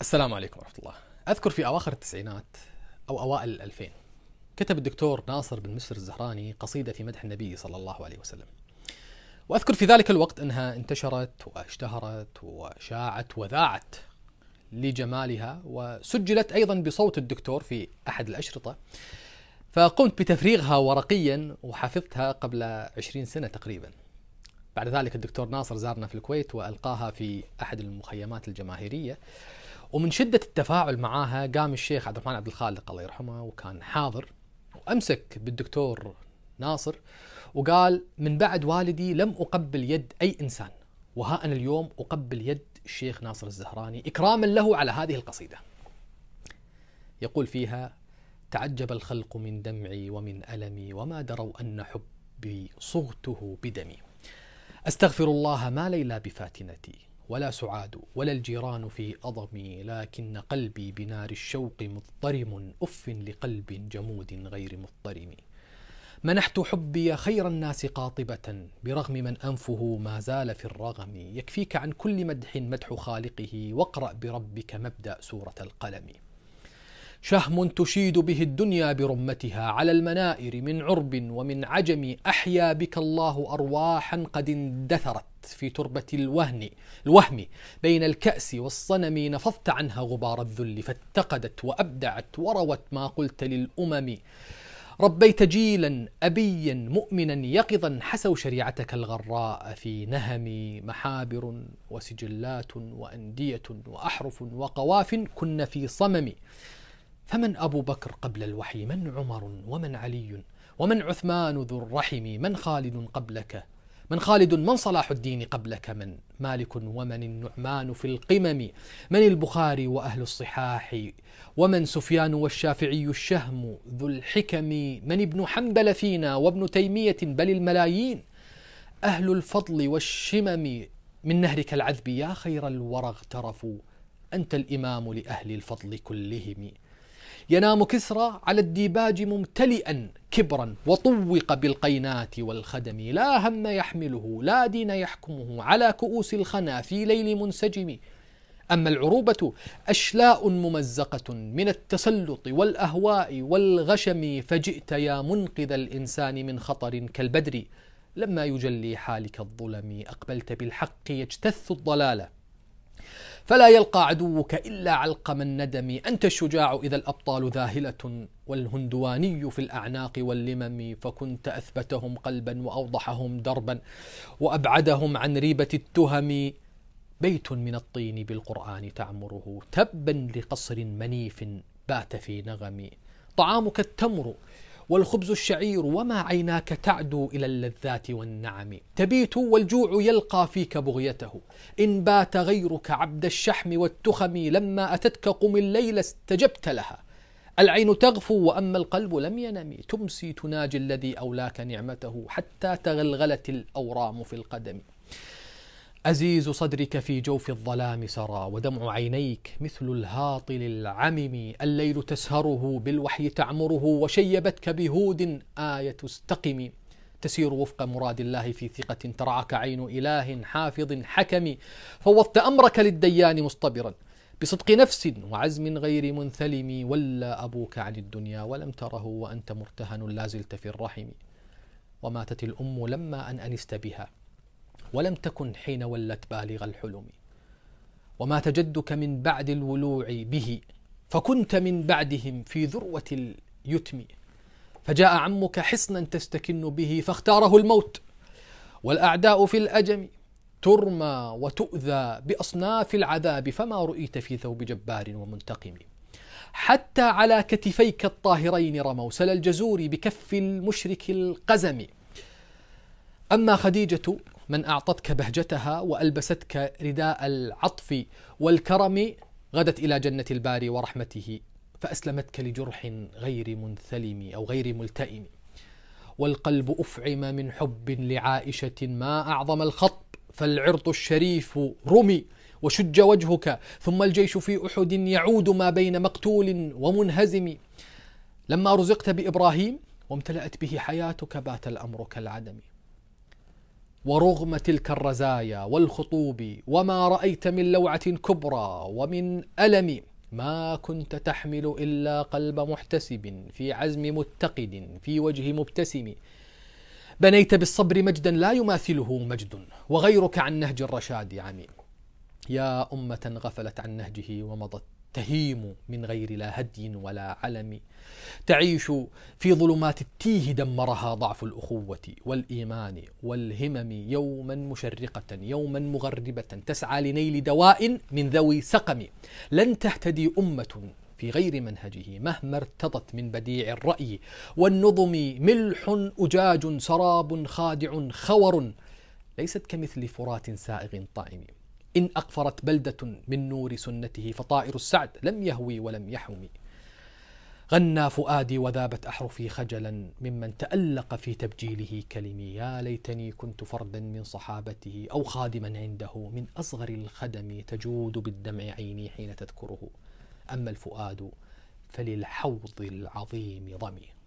السلام عليكم ورحمة الله. أذكر في أواخر التسعينات أو أوائل الألفين كتب الدكتور ناصر بن مسر الزهراني قصيدة في مدح النبي صلى الله عليه وسلم، وأذكر في ذلك الوقت أنها انتشرت واشتهرت وشاعت وذاعت لجمالها، وسجلت أيضا بصوت الدكتور في أحد الأشرطة، فقمت بتفريغها ورقيا وحفظتها قبل 20 سنة تقريبا. بعد ذلك الدكتور ناصر زارنا في الكويت وألقاها في أحد المخيمات الجماهيرية، ومن شدة التفاعل معاها قام الشيخ عبد الرحمن عبد الخالق الله يرحمه وكان حاضر، وأمسك بالدكتور ناصر وقال: من بعد والدي لم أقبل يد أي إنسان، وها أنا اليوم أقبل يد الشيخ ناصر الزهراني إكراما له على هذه القصيدة. يقول فيها: تعجب الخلق من دمعي ومن ألمي، وما دروا أن حبي صغته بدمي. أستغفر الله ما ليلى بفاتنتي، ولا سعاد ولا الجيران في أضمي، لكن قلبي بنار الشوق مضطرم، أف لقلب جمود غير مضطرم. منحت حبي خير الناس قاطبة، برغم من أنفه ما زال في الرغم. يكفيك عن كل مدح مدح خالقه، واقرأ بربك مبدأ سورة القلم. شهم تشيد به الدنيا برمتها، على المنائر من عرب ومن عجم. أحيا بك الله أرواحا قد اندثرت في تربة الوهم بين الكأس والصنم. نفضت عنها غبار الذل فاتقدت وأبدعت، وروت ما قلت للأمم. ربيت جيلا أبيا مؤمنا يقظا، حسوا شريعتك الغراء في نهم. محابر وسجلات وأندية وأحرف وقواف كن في صمم. فمن أبو بكر قبل الوحي، من عمر ومن علي ومن عثمان ذو الرحم. من خالد قبلك، من خالد من صلاح الدين قبلك، من مالك ومن النعمان في القمم. من البخاري وأهل الصحاح، ومن سفيان والشافعي الشهم ذو الحكم. من ابن حنبل فينا وابن تيمية بل الملايين، أهل الفضل والشمم. من نهرك العذب يا خير الورى اغترفوا، أنت الإمام لأهل الفضل كلهم. ينام كسرى على الديباج ممتلئا كبرا، وطوق بالقينات والخدم. لا هم يحمله لا دين يحكمه، على كؤوس الخنا في ليل منسجم. أما العروبة أشلاء ممزقة من التسلط والأهواء والغشم. فجئت يا منقذ الإنسان من خطر كالبدر، لما يجلي حالك الظلم. أقبلت بالحق يجتث الضلال، فلا يلقى عدوك إلا علقم الندم. أنت الشجاع إذا الأبطال ذاهلة، والهندواني في الأعناق واللمم. فكنت أثبتهم قلبا وأوضحهم دربا، وأبعدهم عن ريبة التهم. بيت من الطين بالقرآن تعمره، تبا لقصر منيف بات في نغم. طعامك التمر والخبز الشعير، وما عيناك تعدو إلى اللذات والنعم. تبيت والجوع يلقى فيك بغيته، إن بات غيرك عبد الشحم والتخم. لما أتتك قم الليل استجبت لها، العين تغفو وأما القلب لم ينم. تمسي تناجي الذي أولاك نعمته، حتى تغلغلت الأورام في القدم. أزيز صدرك في جوف الظلام سرى، ودمع عينيك مثل الهاطل العمم. الليل تسهره بالوحي تعمره، وشيبتك بهود آية استقم. تسير وفق مراد الله في ثقة، ترعاك عين إله حافظ حكم. فوضت أمرك للديان مصطبرا بصدق نفس وعزم غير منثلم. ولا أبوك عن الدنيا ولم تره، وأنت مرتهن لا زلت في الرحم. وماتت الأم لما أن أنست بها، ولم تكن حين ولت بالغ الحلم. ومات جدك من بعد الولوع به، فكنت من بعدهم في ذروة اليتم. فجاء عمك حصنا تستكن به، فاختاره الموت. والأعداء في الأجم ترمى وتؤذى بأصناف العذاب، فما رؤيت في ثوب جبار ومنتقم. حتى على كتفيك الطاهرين رموا، سل الجزور بكف المشرك القزم. أما خديجة من أعطتك بهجتها وألبستك رداء العطف والكرم، غدت إلى جنة الباري ورحمته، فأسلمتك لجرح غير منثلم أو غير ملتئم. والقلب أفعم من حب لعائشة، ما أعظم الخطب فالعرض الشريف رمي. وشج وجهك ثم الجيش في أحد، يعود ما بين مقتول ومنهزم. لما رزقت بإبراهيم وامتلأت به حياتك، بات الأمر كالعدم. ورغم تلك الرزايا والخطوب وما رأيت من لوعة كبرى ومن ألم ما كنت تحمل إلا قلب محتسب في عزم متقد في وجه مبتسم. بنيت بالصبر مجدا لا يماثله مجد وغيرك عن نهج الرشاد عمي. يا أمة غفلت عن نهجه ومضت تهيم من غير لا هدي ولا علم. تعيش في ظلمات التيه دمرها ضعف الأخوة والإيمان والهمم. يوما مشرقة يوما مغربة تسعى لنيل دواء من ذوي سقم. لن تهتدي أمة في غير منهجه مهما ارتضت من بديع الرأي والنظم. ملح أجاج سراب خادع خور ليست كمثل فرات سائغ طائم. إن أقفرت بلدة من نور سنته فطائر السعد لم يهوي ولم يحوم. غنى فؤادي وذابت أحرفي خجلا ممن تألق في تبجيله كلمي. يا ليتني كنت فردا من صحابته أو خادما عنده من أصغر الخدم. تجود بالدمع عيني حين تذكره أما الفؤاد فللحوض العظيم ضمي.